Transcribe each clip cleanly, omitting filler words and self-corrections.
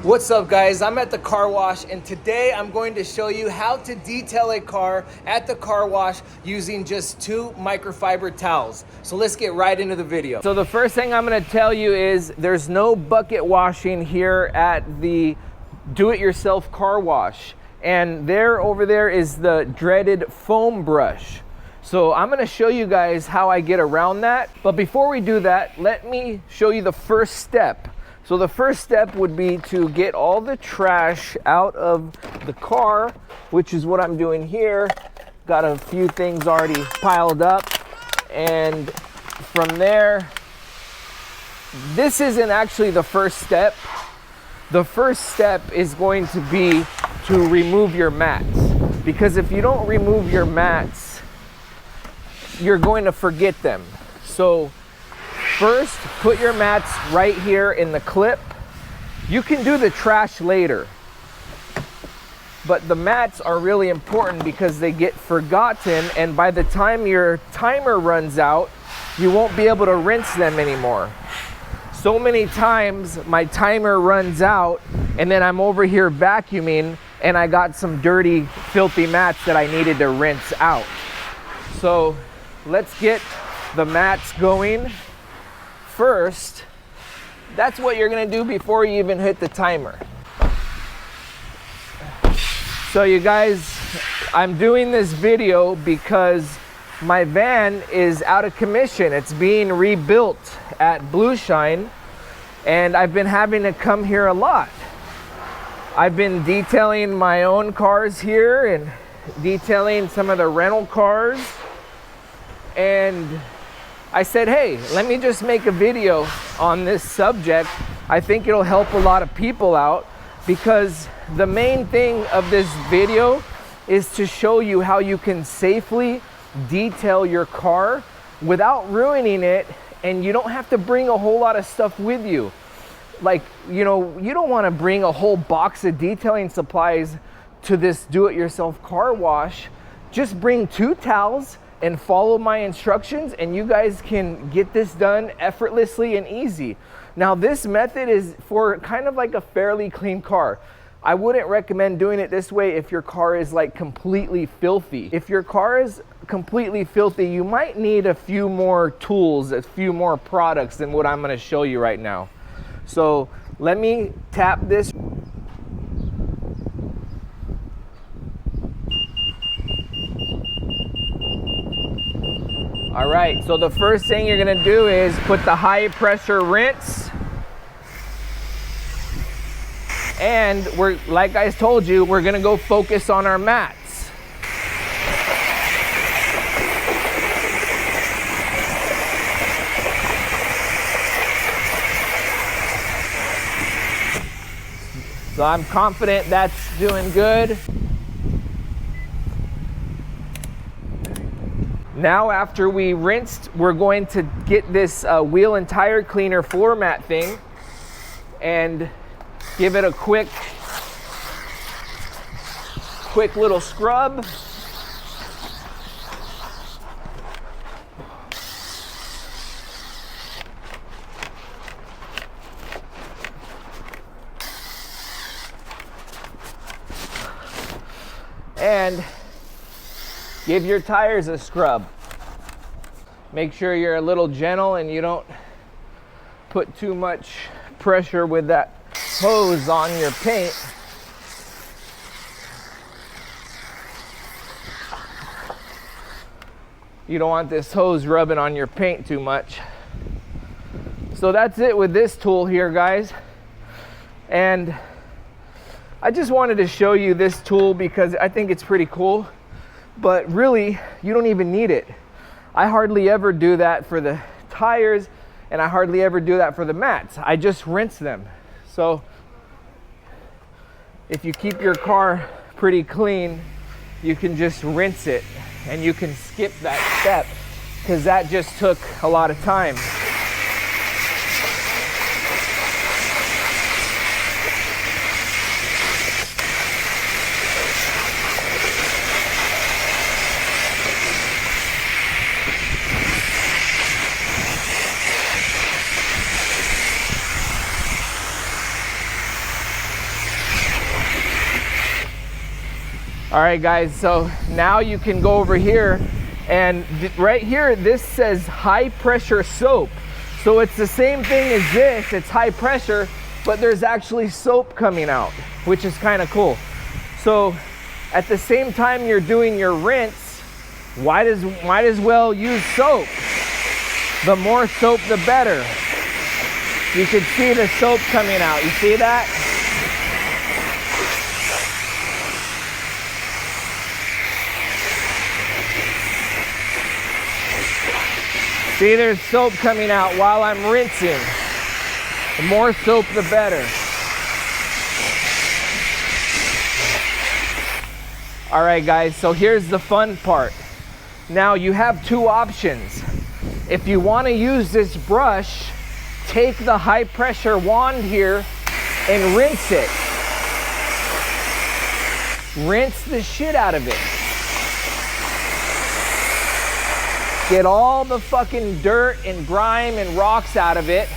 What's up guys, I'm at the car wash and today I'm going to show you how to detail a car at the car wash using just 2 microfiber towels. So let's get right into the video. So the first thing I'm going to tell you is there's no bucket washing here at the do-it-yourself car wash. And over there is the dreaded foam brush. So I'm going to show you guys how I get around that. But before we do that, let me show you the first step. So the first step would be to get all the trash out of the car, which is what I'm doing here. Got a few things already piled up. And from there, this isn't actually the first step. The first step is going to be to remove your mats. Because if you don't remove your mats, you're going to forget them. So first, put your mats right here in the clip. You can do the trash later, but the mats are really important because they get forgotten, and by the time your timer runs out, you won't be able to rinse them anymore. So many times my timer runs out and then I'm over here vacuuming and I got some dirty, filthy mats that I needed to rinse out. So let's get the mats going. First, that's what you're gonna do before you even hit the timer. So you guys, I'm doing this video because my van is out of commission. It's being rebuilt at Blue Shine, and I've been having to come here a lot. I've been detailing my own cars here and detailing some of the rental cars, and I said, hey, let me just make a video on this subject. I think it'll help a lot of people out, because the main thing of this video is to show you how you can safely detail your car without ruining it, and you don't have to bring a whole lot of stuff with you. Like, you know, you don't want to bring a whole box of detailing supplies to this do-it-yourself car wash. Just bring 2 towels and follow my instructions, and you guys can get this done effortlessly and easy. Now, this method is for kind of like a fairly clean car. I wouldn't recommend doing it this way if your car is like completely filthy. If your car is completely filthy, you might need a few more tools, a few more products than what I'm gonna show you right now. So let me tap this. All right, so the first thing you're gonna do is put the high pressure rinse. And like I told you, we're gonna go focus on our mats. So I'm confident that's doing good. Now, after we rinsed, we're going to get this wheel and tire cleaner floor mat thing and give it a quick little scrub. And give your tires a scrub. Make sure you're a little gentle and you don't put too much pressure with that hose on your paint. You don't want this hose rubbing on your paint too much. So that's it with this tool here, guys. And I just wanted to show you this tool because I think it's pretty cool. But really, you don't even need it. I hardly ever do that for the tires, and I hardly ever do that for the mats. I just rinse them. So if you keep your car pretty clean, you can just rinse it and you can skip that step, because that just took a lot of time. All right, guys, so now you can go over here, and right here, this says high pressure soap. So it's the same thing as this, it's high pressure, but there's actually soap coming out, which is kind of cool. So at the same time you're doing your rinse, might as well use soap. The more soap, the better. You can see the soap coming out, you see that? See, there's soap coming out while I'm rinsing. The more soap, the better. All right, guys, so here's the fun part. Now you have two options. If you want to use this brush, take the high pressure wand here and rinse it. Rinse the shit out of it. Get all the fucking dirt and grime and rocks out of it.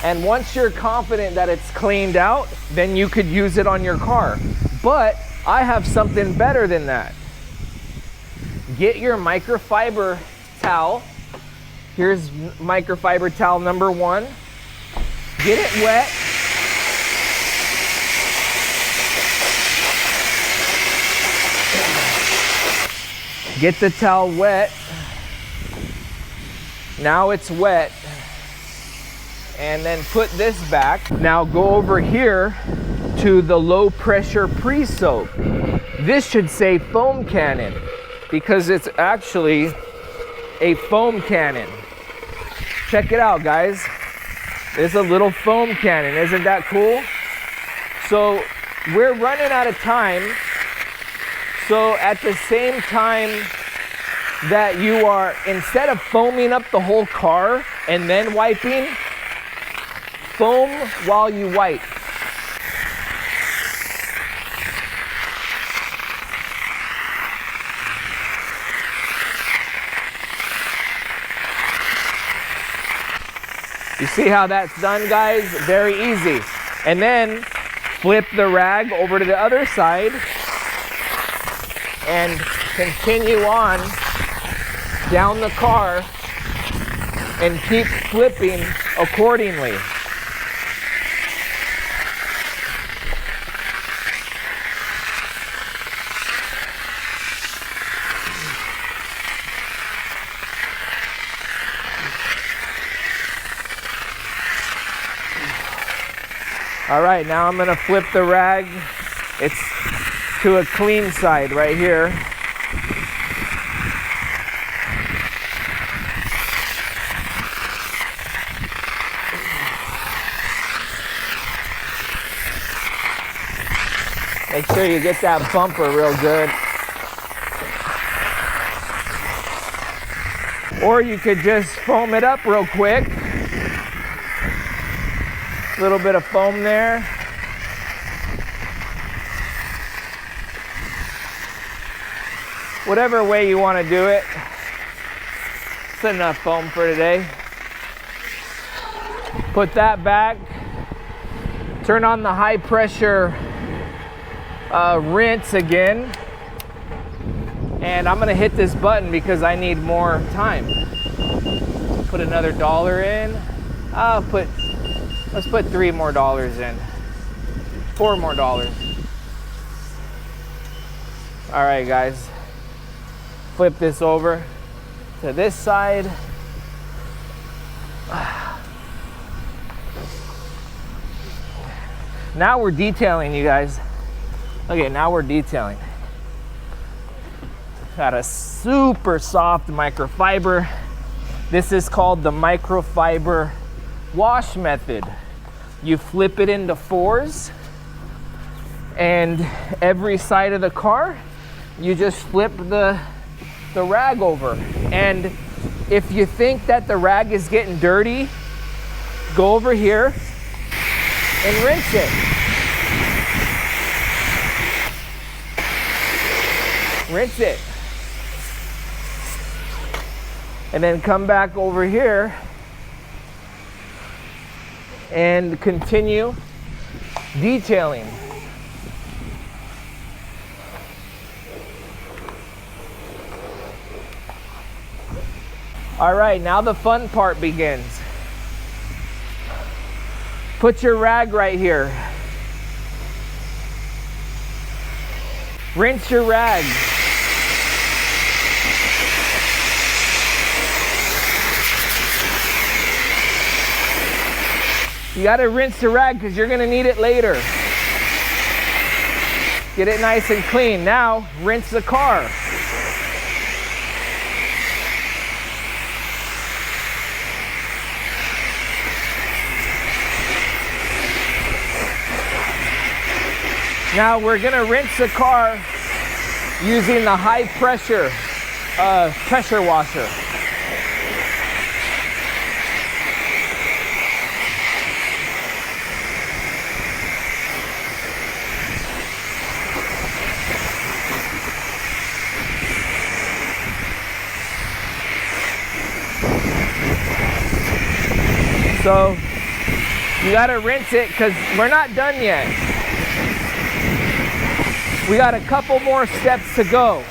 And once you're confident that it's cleaned out, then you could use it on your car. But I have something better than that. Get your microfiber towel. Here's microfiber towel number 1. Get it wet. Get the towel wet. Now it's wet. And then put this back. Now go over here to the low pressure pre-soap. This should say foam cannon because it's actually a foam cannon. Check it out, guys. There's a little foam cannon. Isn't that cool? So we're running out of time. So at the same time that you are, instead of foaming up the whole car and then wiping, foam while you wipe. You see how that's done, guys? Very easy. And then flip the rag over to the other side and continue on down the car and keep flipping accordingly. All right, now I'm gonna flip the rag. It's to a clean side right here. Make sure you get that bumper real good. Or you could just foam it up real quick. A little bit of foam there. Whatever way you want to do it. It's enough foam for today. Put that back. Turn on the high pressure rinse again. And I'm gonna hit this button because I need more time. Put another $1 in. Let's put $3 more in. $4 more. All right, guys. Flip this over to this side. Now we're detailing, you guys. Okay, now we're detailing. Got a super soft microfiber. This is called the microfiber wash method. You flip it into 4s, and every side of the car, you just flip the rag over. And if you think that the rag is getting dirty, go over here and rinse it. Rinse it. And then come back over here and continue detailing. All right, now the fun part begins. Put your rag right here. Rinse your rag. You gotta rinse the rag because you're gonna need it later. Get it nice and clean. Now, rinse the car. Now we're gonna rinse the car using the high pressure pressure washer. So you gotta rinse it because we're not done yet. We got a couple more steps to go.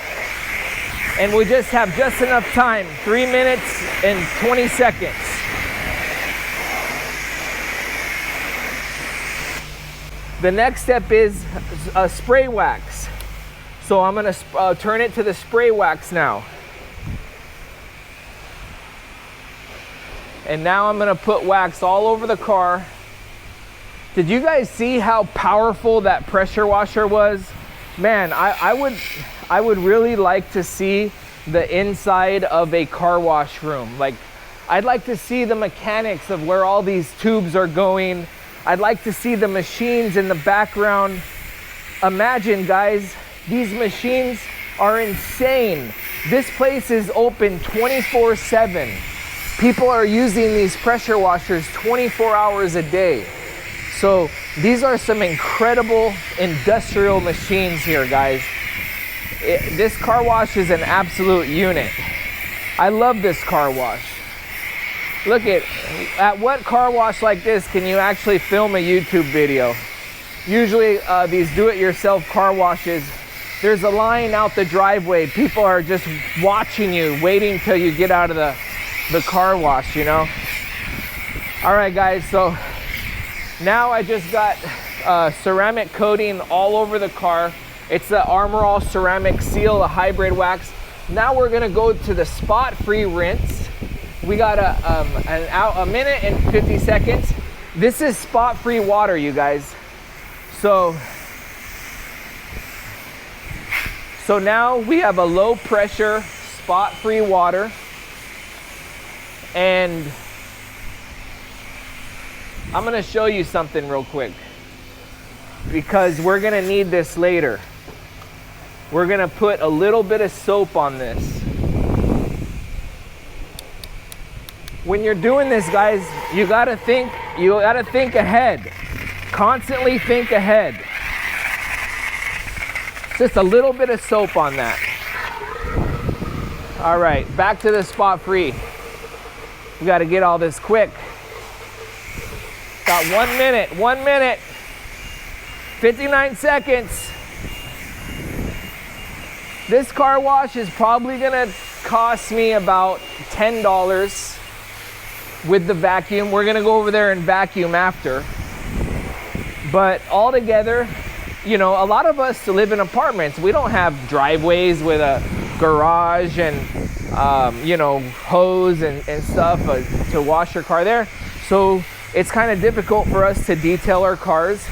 And we just have just enough time, 3 minutes and 20 seconds. The next step is spray wax. So I'm gonna turn it to the spray wax now. And now I'm gonna put wax all over the car. Did you guys see how powerful that pressure washer was? Man, I would really like to see the inside of a car wash room. Like, I'd like to see the mechanics of where all these tubes are going. I'd like to see the machines in the background. Imagine, guys, these machines are insane. This place is open 24/7. People are using these pressure washers 24 hours a day. So these are some incredible industrial machines here, guys. This car wash is an absolute unit. I love this car wash. Look at what car wash like this can you actually film a YouTube video? Usually these do-it-yourself car washes, there's a line out the driveway. People are just watching you, waiting till you get out of the car wash, you know? All right, guys, so now I just got ceramic coating all over the car. It's the Armor All Ceramic Seal, a hybrid wax. Now we're gonna go to the spot-free rinse. We got a minute and 50 seconds. This is spot-free water, you guys. So now we have a low pressure, spot-free water. And I'm gonna show you something real quick because we're gonna need this later. We're gonna put a little bit of soap on this. When you're doing this, guys, you gotta think ahead. Constantly think ahead. Just a little bit of soap on that. All right, back to the spot free. We gotta get all this quick. Got 1 minute, 59 seconds. This car wash is probably gonna cost me about $10 with the vacuum. We're gonna go over there and vacuum after. But altogether, you know, a lot of us live in apartments. We don't have driveways with a garage and, you know, hose and stuff to wash your car there. So it's kind of difficult for us to detail our cars.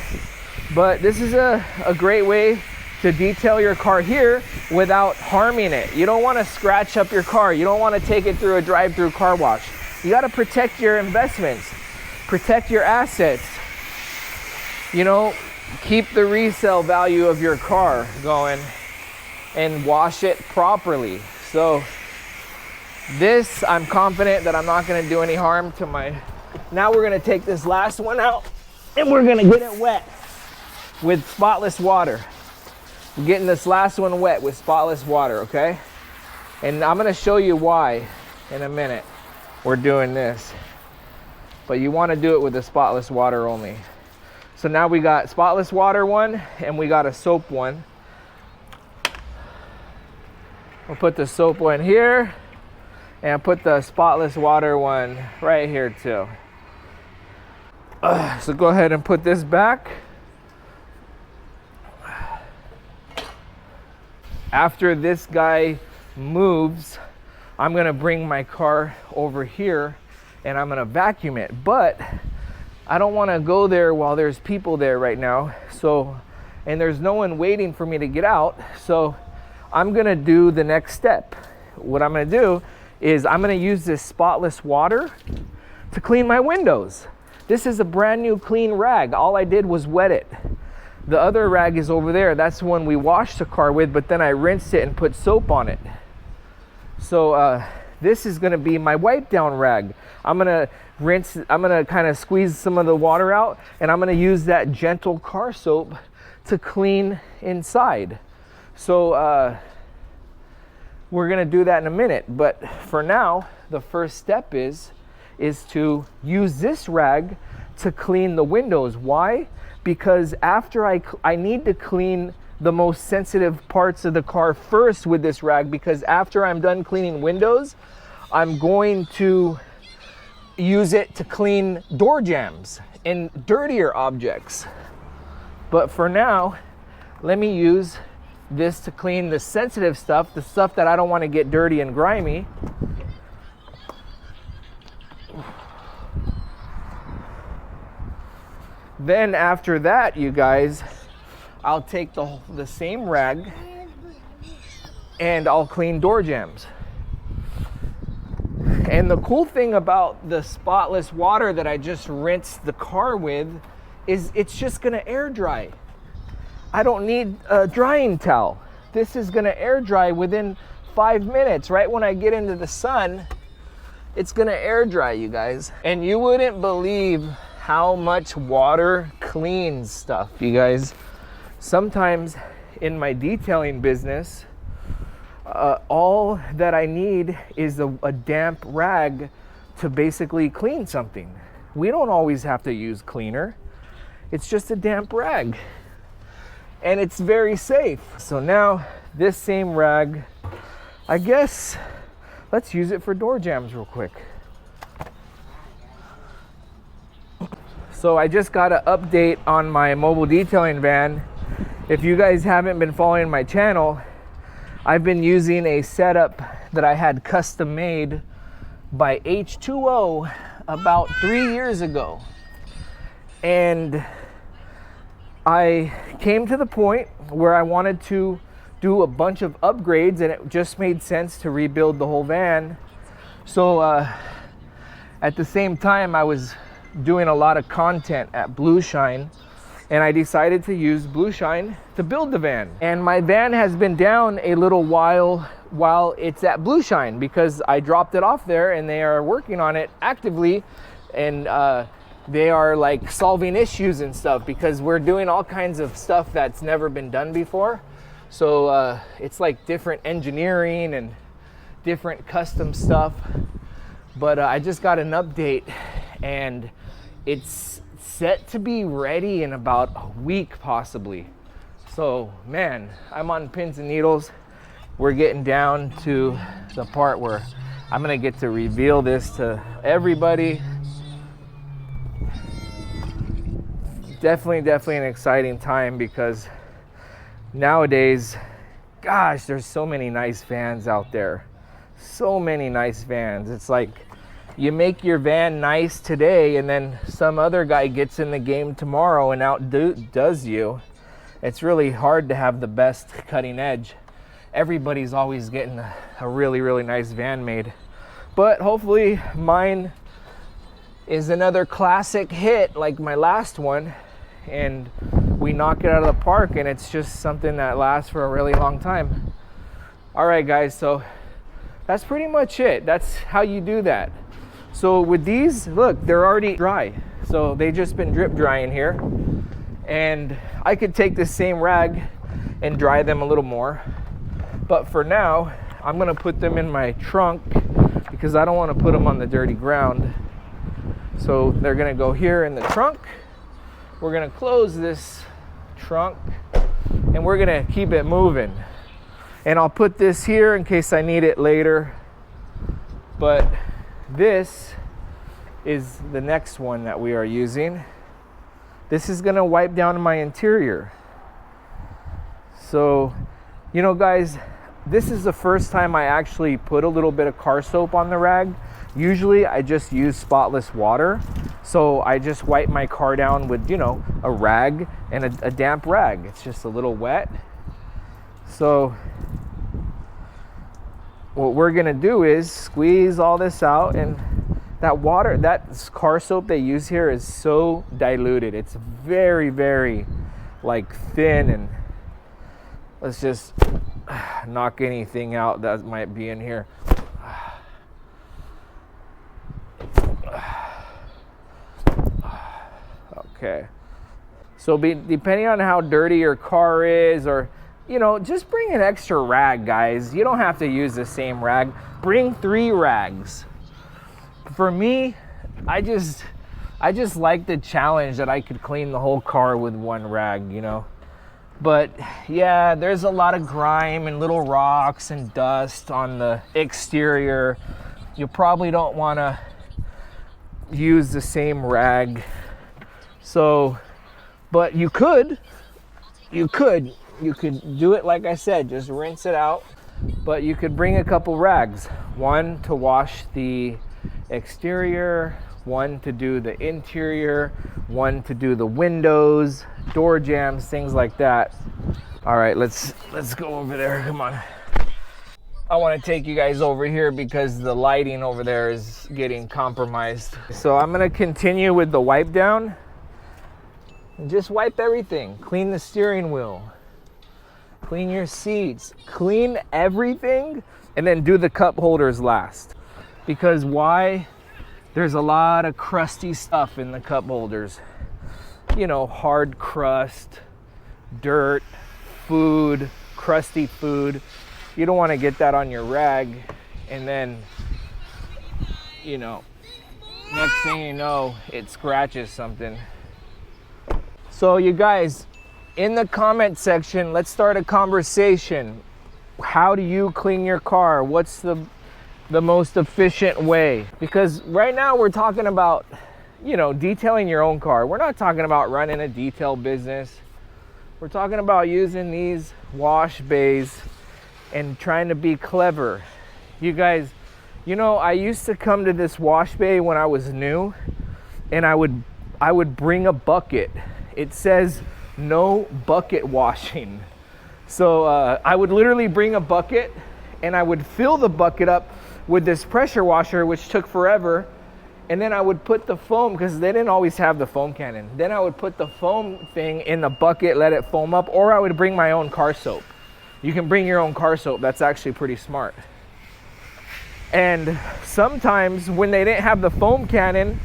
But this is a great way to detail your car here without harming it. You don't want to scratch up your car. You don't want to take it through a drive-through car wash. You got to protect your investments, protect your assets. You know, keep the resale value of your car going and wash it properly. So this, I'm confident that I'm not going to do any harm to my. Now we're going to take this last one out and we're going to get it wet with spotless water. We're getting this last one wet with spotless water, okay? And I'm gonna show you why in a minute we're doing this. But you wanna do it with the spotless water only. So now we got spotless water one and we got a soap one. We'll put the soap one here and put the spotless water one right here too. So go ahead and put this back. After this guy moves, I'm gonna bring my car over here and I'm gonna vacuum it. But I don't wanna go there while there's people there right now. So, and there's no one waiting for me to get out. So I'm gonna do the next step. What I'm gonna do is I'm gonna use this spotless water to clean my windows. This is a brand new clean rag. All I did was wet it. The other rag is over there. That's the one we washed the car with, but then I rinsed it and put soap on it. So this is gonna be my wipe down rag. I'm gonna rinse, I'm gonna kind of squeeze some of the water out, and I'm gonna use that gentle car soap to clean inside. So we're gonna do that in a minute, but for now, the first step is to use this rag to clean the windows. Why? Because after I need to clean the most sensitive parts of the car first with this rag, because after I'm done cleaning windows, I'm going to use it to clean door jambs and dirtier objects. But for now, let me use this to clean the sensitive stuff, the stuff that I don't want to get dirty and grimy. Then after that, you guys, I'll take the same rag and I'll clean door jambs. And the cool thing about the spotless water that I just rinsed the car with is it's just gonna air dry. I don't need a drying towel. This is gonna air dry within 5 minutes. Right when I get into the sun, it's gonna air dry, you guys. And you wouldn't believe how much water cleans stuff, you guys. Sometimes in my detailing business, all that I need is a damp rag to basically clean something. We don't always have to use cleaner. It's just a damp rag. And it's very safe. So now this same rag, I guess, let's use it for door jambs real quick. So I just got an update on my mobile detailing van. If you guys haven't been following my channel, I've been using a setup that I had custom made by H2O about 3 years ago. And I came to the point where I wanted to do a bunch of upgrades, and it just made sense to rebuild the whole van. So at the same time, I was doing a lot of content at Blue Shine, and I decided to use Blue Shine to build the van. And my van has been down a little while it's at Blue Shine because I dropped it off there and they are working on it actively, and they are like solving issues and stuff because we're doing all kinds of stuff that's never been done before. So it's like different engineering and different custom stuff. But I just got an update and it's set to be ready in about a week possibly. So man, I'm on pins and needles. We're getting down to the part where I'm gonna get to reveal this to everybody. Definitely an exciting time because nowadays, gosh, there's so many nice vans out there. So many nice vans. It's like you make your van nice today and then some other guy gets in the game tomorrow and outdoes you. It's really hard to have the best cutting edge. Everybody's always getting a really nice van made. But hopefully mine is another classic hit like my last one, and we knock it out of the park and it's just something that lasts for a really long time. All right guys, so that's pretty much it. That's how you do that. So with these, look, they're already dry. So they just been drip drying here. And I could take this same rag and dry them a little more. But for now, I'm gonna put them in my trunk because I don't wanna put them on the dirty ground. So they're gonna go here in the trunk. we're gonna close this trunk and we're gonna keep it moving. And I'll put this here in case I need it later. But this is the next one that we are using. This is gonna wipe down my interior. So, you know guys, this is the first time I actually put a little bit of car soap on the rag. Usually I just use spotless water. So I just wipe my car down with, you know, a rag and a damp rag. It's just a little wet. So what we're gonna do is squeeze all this out, and that water, that car soap they use here is so diluted. It's very, very like thin, and let's just knock anything out that might be in here. Okay. So depending on how dirty your car is, or, you know, just bring an extra rag, guys. You don't have to use the same rag. Bring 3 rags. For me, I just like the challenge that I could clean the whole car with 1 rag, you know. But yeah, there's a lot of grime and little rocks and dust on the exterior. You probably don't want to use the same rag. So, but you could do it like I said, just rinse it out. But you could bring a couple rags, 1 to wash the exterior, 1 to do the interior, 1 to do the windows, door jambs, things like that. All right, let's go over there. Come on. I want to take you guys over here because the lighting over there is getting compromised. So I'm going to continue with the wipe down. Just wipe everything. Clean the steering wheel. Clean your seats. Clean everything, and then do the cup holders last. Because why? There's a lot of crusty stuff in the cup holders. You know, hard crust, dirt, food, crusty food. You don't want to get that on your rag, and then, you know, next thing you know, it scratches something. So you guys, in the comment section, let's start a conversation. How do you clean your car? What's the most efficient way? Because right now we're talking about, you know, detailing your own car. We're not talking about running a detail business. We're talking about using these wash bays and trying to be clever. You guys, you know, I used to come to this wash bay when I was new, and I would bring a bucket. It says no bucket washing. So I would literally bring a bucket, and I would fill the bucket up with this pressure washer, which took forever. And then I would put the foam, because they didn't always have the foam cannon. Then I would put the foam thing in the bucket, let it foam up, or I would bring my own car soap. You can bring your own car soap. That's actually pretty smart. And sometimes when they didn't have the foam cannon,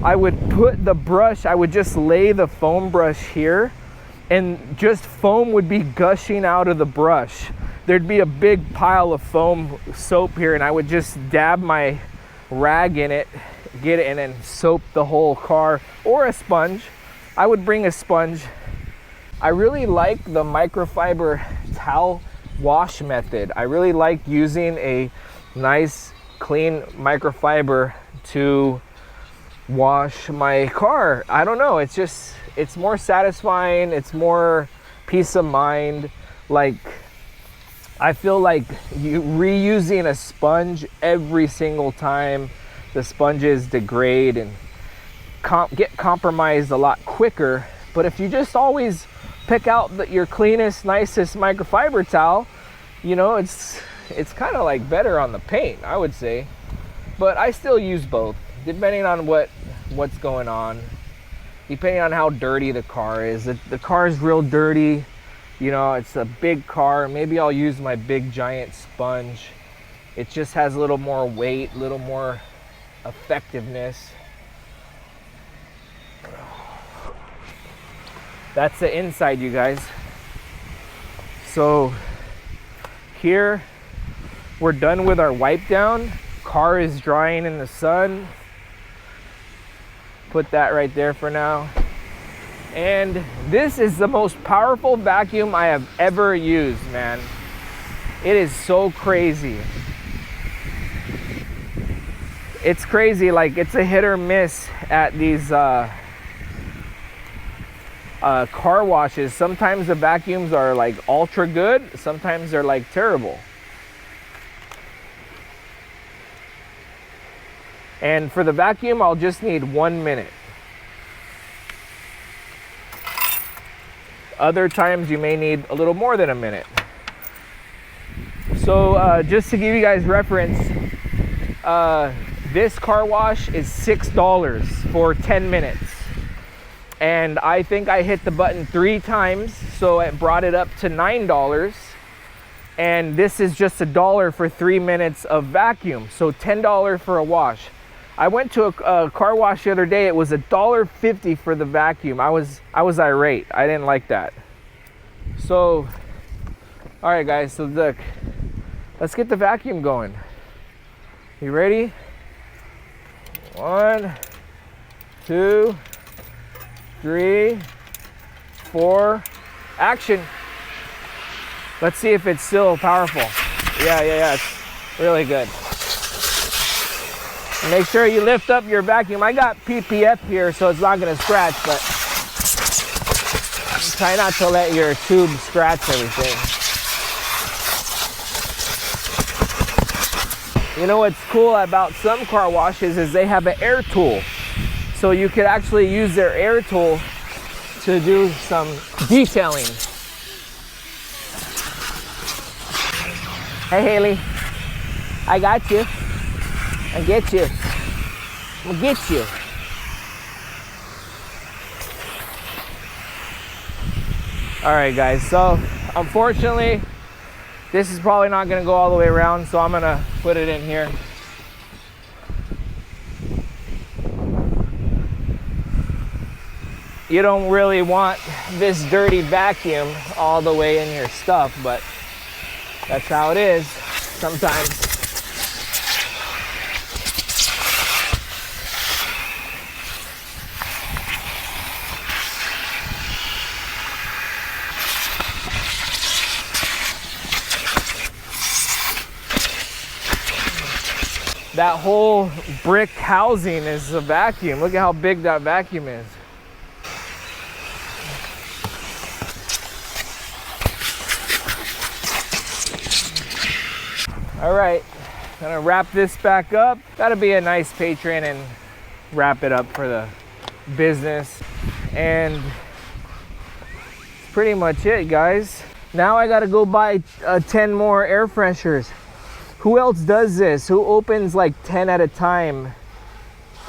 I would put the brush, I would just lay the foam brush here, and just foam would be gushing out of the brush. There'd be a big pile of foam soap here, and I would just dab my rag in it, get it, and then soap the whole car, or a sponge. I would bring a sponge. I really like the microfiber towel wash method. I really like using a nice clean microfiber to wash my car. I don't know, it's just, it's more satisfying, it's more peace of mind. Like, I feel like you reusing a sponge every single time, the sponges degrade and get compromised a lot quicker. But if you just always pick out your cleanest, nicest microfiber towel, you know, it's kind of like better on the paint, I would say. But I still use both, depending on what's going on, depending on how dirty the car is. The car is real dirty, you know, it's a big car, maybe I'll use my big giant sponge. It just has a little more weight, a little more effectiveness. That's the inside, you guys. So here we're done with our wipe down. Car is drying in the sun. Put that right there for now. And this is the most powerful vacuum I have ever used, man. It is so crazy. It's crazy, like it's a hit or miss at these car washes. Sometimes the vacuums are like ultra good, sometimes they're like terrible. And for the vacuum, I'll just need 1 minute. Other times you may need a little more than a minute. So just to give you guys reference, this car wash is $6 for 10 minutes. And I think I hit the button 3 times, so it brought it up to $9. And this is just $1 for 3 minutes of vacuum, so $10 for a wash. I went to a car wash the other day. It was $1.50 for the vacuum. I was irate. I didn't like that. So, all right, guys. So look, let's get the vacuum going. You ready? 1, 2, 3, 4. Action. Let's see if it's still powerful. Yeah. It's really good. Make sure you lift up your vacuum. I got PPF here, so it's not gonna scratch, but try not to let your tube scratch everything. You know what's cool about some car washes is they have an air tool. So you could actually use their air tool to do some detailing. Hey Haley, I got you. I get you. I'm gonna get you. All right, guys. So, unfortunately, this is probably not gonna go all the way around, so I'm gonna put it in here. You don't really want this dirty vacuum all the way in your stuff, but that's how it is sometimes. That whole brick housing is a vacuum. Look at how big that vacuum is. All right, gonna wrap this back up. Gotta be a nice patron and wrap it up for the business. And that's pretty much it, guys. Now I gotta go buy 10 more air fresheners. Who else does this? Who opens like 10 at a time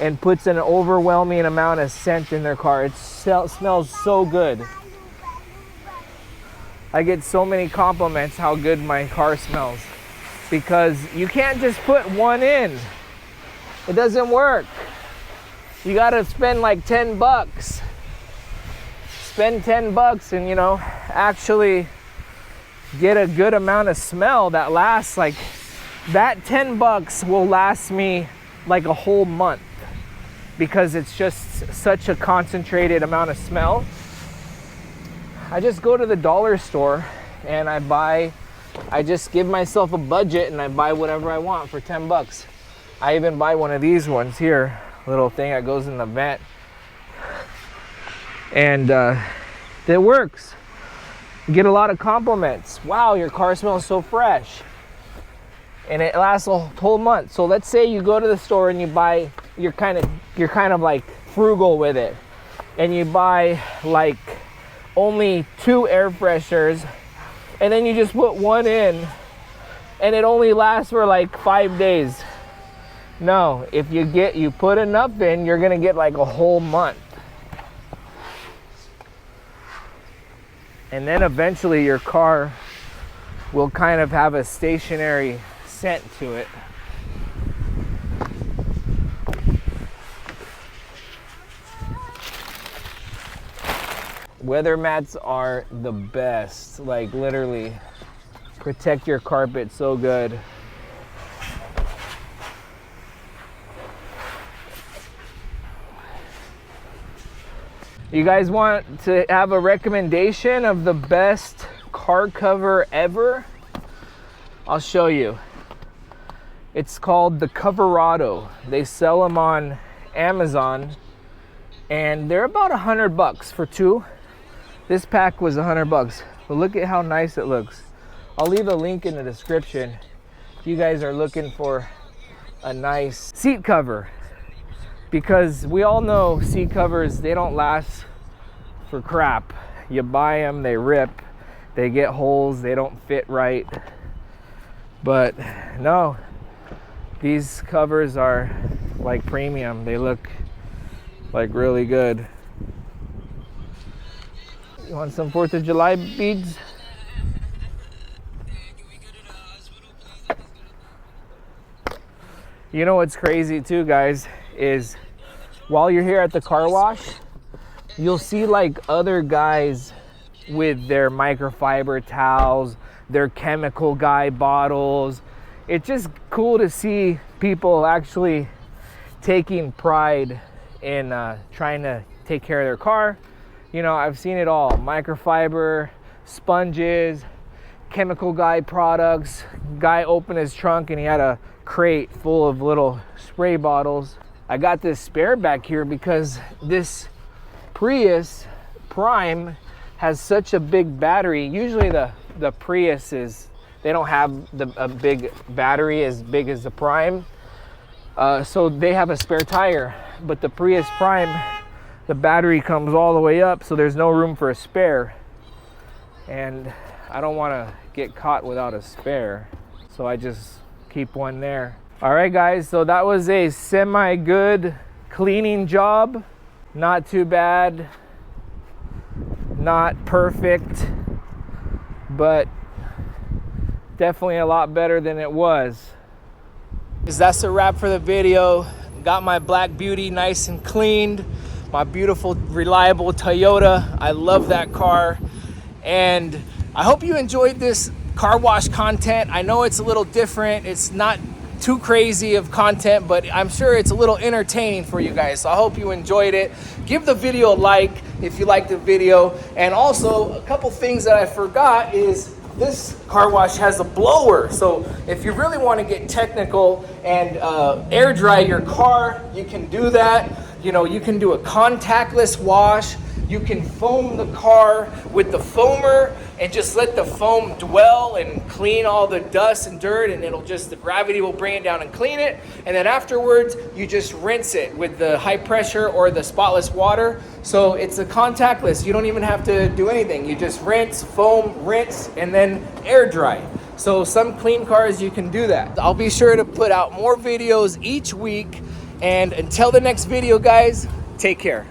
and puts an overwhelming amount of scent in their car? It smells so good. I get so many compliments how good my car smells, because you can't just put one in. It doesn't work. You gotta spend like 10 bucks. Spend 10 bucks and, you know, actually get a good amount of smell that lasts like, that 10 bucks will last me like a whole month, because it's just such a concentrated amount of smell. I just go to the dollar store and I just give myself a budget and I buy whatever I want for 10 bucks. I even buy one of these ones here, little thing that goes in the vent. And it works. You get a lot of compliments. Wow, your car smells so fresh. And it lasts a whole month. So let's say you go to the store and you buy, you're kind of like frugal with it, and you buy like only 2 air fresheners, and then you just put one in and it only lasts for like 5 days. No, if you put enough in, you're gonna get like a whole month. And then eventually your car will kind of have a stationary scent to it. Weather mats are the best, like literally protect your carpet so good. You guys want to have a recommendation of the best car cover ever? I'll show you. It's called the Coverado. They sell them on Amazon and they're about $100 for two. This pack was $100, but look at how nice it looks. I'll leave a link in the description if you guys are looking for a nice seat cover, because we all know seat covers, they don't last for crap. You buy them, they rip, they get holes, they don't fit right. But no, these covers are like premium. They look like really good. You want some 4th of July beads? You know what's crazy too, guys, is while you're here at the car wash, you'll see like other guys with their microfiber towels, their chemical guy bottles. It's just cool to see people actually taking pride in trying to take care of their car. You know, I've seen it all. Microfiber, sponges, chemical guy products. Guy opened his trunk and he had a crate full of little spray bottles. I got this spare back here because this Prius Prime has such a big battery. Usually the Prius they don't have a big battery as big as the Prime. So they have a spare tire, but the Prius Prime, the battery comes all the way up, so there's no room for a spare. And I don't want to get caught without a spare, so I just keep one there. All right, guys, so that was a semi-good cleaning job. Not too bad, not perfect, but definitely a lot better than it was. That's a wrap for the video. Got my Black Beauty nice and cleaned. My beautiful, reliable Toyota. I love that car. And I hope you enjoyed this car wash content. I know it's a little different. It's not too crazy of content, but I'm sure it's a little entertaining for you guys. So I hope you enjoyed it. Give the video a like if you liked the video. And also, a couple things that I forgot is this car wash has a blower. So if you really want to get technical and air dry your car, you can do that. You know, you can do a contactless wash. You can foam the car with the foamer and just let the foam dwell and clean all the dust and dirt, and the gravity will bring it down and clean it. And then afterwards, you just rinse it with the high pressure or the spotless water. So it's a contactless. You don't even have to do anything. You just rinse, foam, rinse, and then air dry. So some clean cars, you can do that. I'll be sure to put out more videos each week. And until the next video, guys, take care.